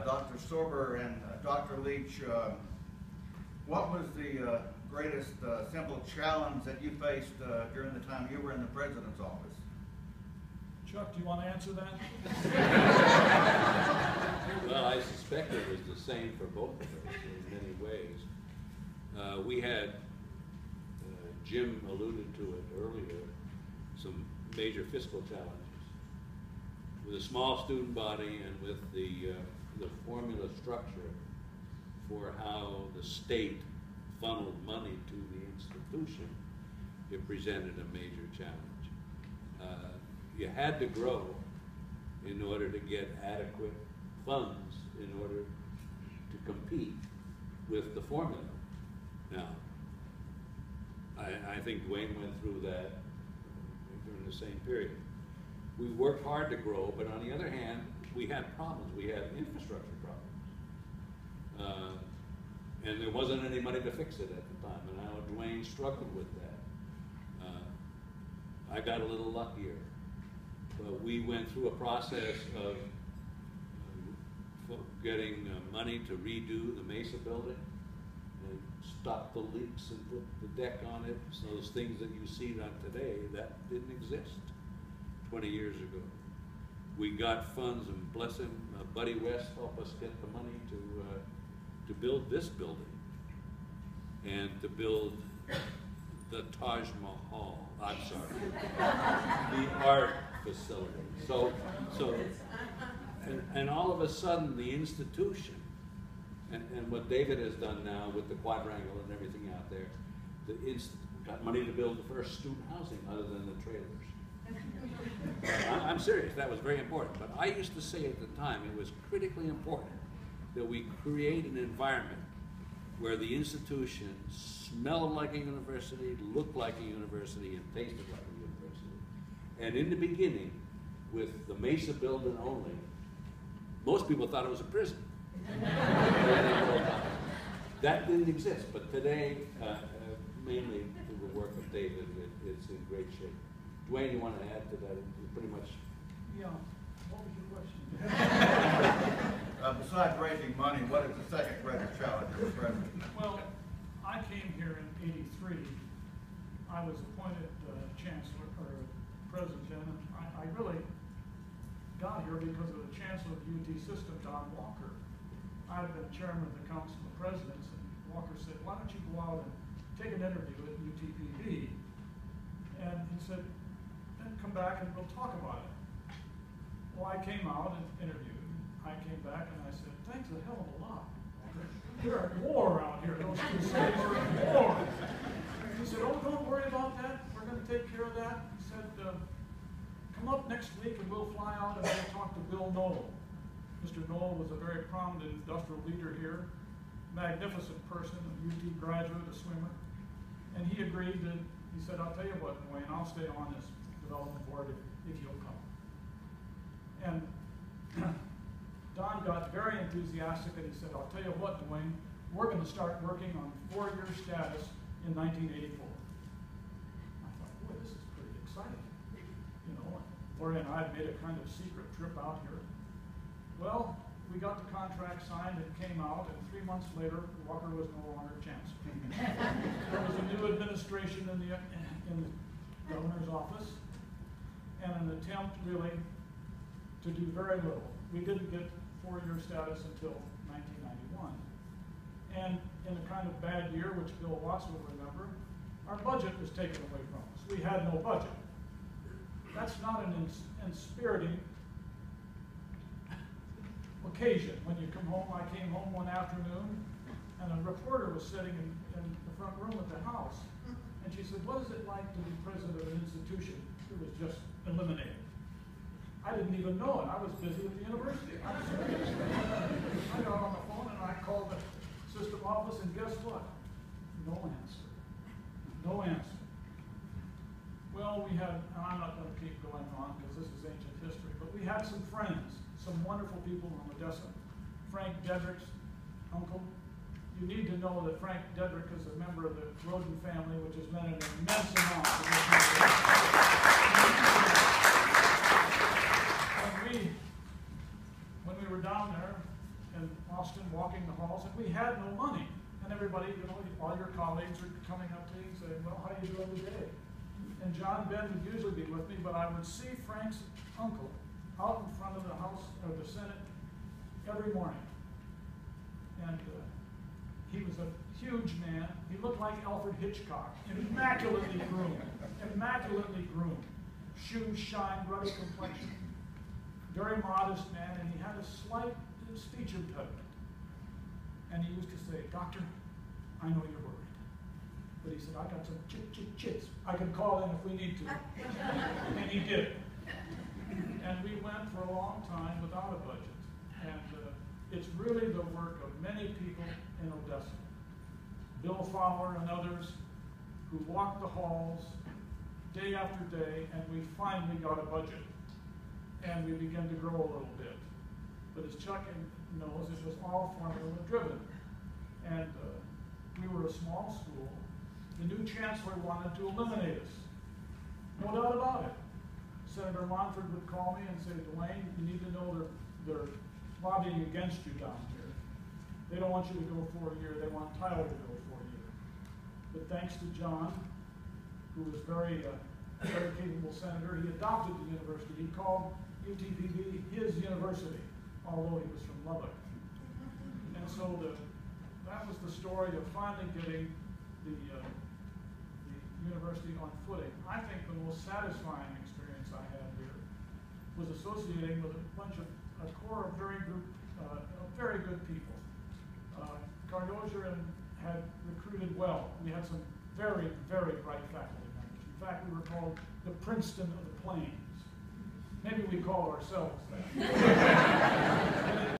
Dr. Sorber and Dr. Leach, what was the greatest simple challenge that you faced during the time you were in the president's office? Chuck, do you want to answer that? Well, I suspect it was the same for both of us in many ways. We had, Jim alluded to it earlier, some major fiscal challenges. With a small student body and with the formula structure for how the state funneled money to the institution, it presented a major challenge. You had to grow in order to get adequate funds in order to compete with the formula. Now, I think Dwayne went through that during the same period. We worked hard to grow, but on the other hand, we had problems. We had infrastructure problems. And there wasn't any money to fix it at the time, and I know Dwayne struggled with that. I got a little luckier, but we went through a process of getting money to redo the Mesa building and stop the leaks and put the deck on it. So those things that you see on today, that didn't exist 20 years ago. We got funds, and bless him, Buddy West helped us get the money to build this building and to build the Taj Mahal. I'm sorry, the art facility. And all of a sudden, the institution, and what David has done now with the quadrangle and everything out there, got money to build the first student housing other than the trailers. I'm serious, that was very important. But I used to say at the time, it was critically important that we create an environment where the institution smelled like a university, looked like a university, and tasted like a university. And in the beginning, with the Mesa building only, most people thought it was a prison. That didn't exist, but today, mainly through the work of David, it's in great shape. Dwayne, you want to add to that? It's pretty much. Yeah. What was your question? Besides raising money, what is the second greatest challenge as president? Well, I came here in '83. I was appointed chancellor or president then. I really got here because of the chancellor of the UT system, Don Walker. I had been chairman of the Council of Presidents, and Walker said, "Why don't you go out and take an interview at UTPB?" And he said, "Then come back and we'll talk about it." Well, I came out and interviewed. I came back and I said, "Thanks a hell of a lot. We're at war out here. Those two cities are at war." He said, "Oh, don't worry about that. We're going to take care of that." He said, "Come up next week and we'll fly out and we'll talk to Bill Knoll." Mr. Knoll was a very prominent industrial leader here, magnificent person, a UT graduate, a swimmer. And he agreed that, he said, "I'll tell you what, Dwayne, I'll stay on this development board if you'll come." And Don got very enthusiastic and he said, "I'll tell you what, Dwayne, we're going to start working on 4-year status in 1984. I thought, boy, this is pretty exciting. You know, Gloria and I had made a kind of secret trip out here. Well, we got the contract signed, it came out, and 3 months later, Walker was no longer chancellor. There was a new administration in the governor's office, and an attempt really to do very little. We didn't get 4-year status until 1991. And in a kind of bad year, which Bill Watts will remember, our budget was taken away from us. We had no budget. That's not an inspiriting occasion. When you come home, I came home one afternoon, and a reporter was sitting in the front room at the house, and she said, "What is it like to be president of an institution that was just eliminated?" I didn't even know it. I was busy at the university. I got on the phone and I called the system office, and guess what? No answer. No answer. Well, we had, and I'm not going to keep going on because this is ancient history, but we had some friends, some wonderful people in Odessa. Frank Dedrick's uncle. You need to know that Frank Dedrick is a member of the Roden family, which has meant an immense amount to this country. When we were down there, in Austin walking the halls, and we had no money. And everybody, you know, all your colleagues are coming up to you and saying, well, how do you do every day? And John Ben would usually be with me, but I would see Frank's uncle out in front of the House, or the Senate, every morning. And he was a huge man. He looked like Alfred Hitchcock, immaculately groomed, immaculately groomed. Shoes shined, ruddy complexion. Very modest man, and he had a slight speech impediment. And he used to say, Doctor, I know you're worried. But he said, I got some chits. I can call in if we need to. And he did. And we went for a long time without a budget. And it's really the work of many people in Odessa. Bill Fowler and others who walked the halls day after day, and we finally got a budget. And we began to grow a little bit. But as Chuck knows, it was all formula driven. And we were a small school. The new chancellor wanted to eliminate us. No doubt about it. Senator Monford would call me and say, Dwayne, you need to know they're lobbying against you down here. They don't want you to go 4 year, they want Tyler to go 4 year. But thanks to John, who was very capable senator, he adopted the university. He called UTPB his university, although he was from Lubbock. And so that was the story of finally getting the university on footing. I think the most satisfying experience I had here was associating with a core of very good people. Cardozier had recruited well. We had some very, very bright faculty members. In fact, we were called the Princeton of the Plains. Maybe we call ourselves that.